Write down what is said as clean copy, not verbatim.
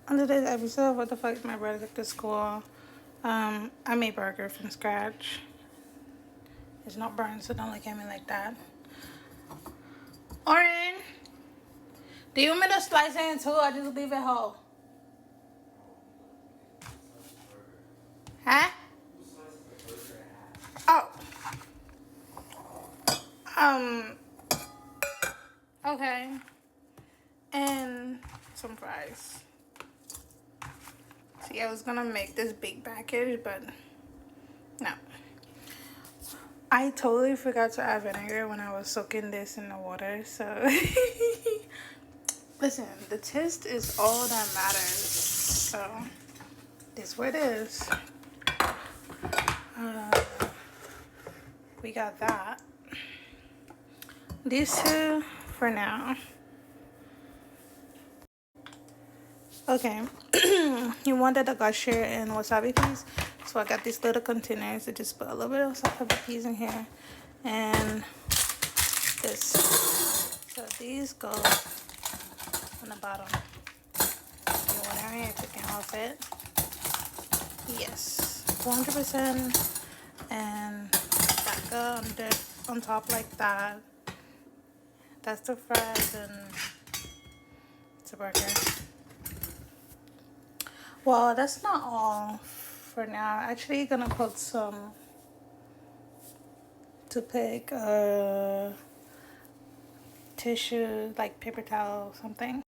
On today's episode of What the Fuck My Brother Took to School, I made burger from scratch. It's not burned, so don't look at me like that. Oren, do you want me to slice it in two or just leave it whole? Huh? Oh. Okay. And some fries. See, I was gonna make this big package, but no. I totally forgot to add vinegar when I was soaking this in the water, so listen, the taste is all that matters. So this what it is. We got that. These two for now. Okay. You wanted a gusher and wasabi peas, so I got these little containers to just put a little bit of wasabi peas in here, and this. So these go on the bottom. You want to chicken off it. Yes, 100%, and that go on top like that. That's the fries and it's a burger. Well, that's not all for now. Actually, gonna put some toothpick, tissue, like paper towel, something.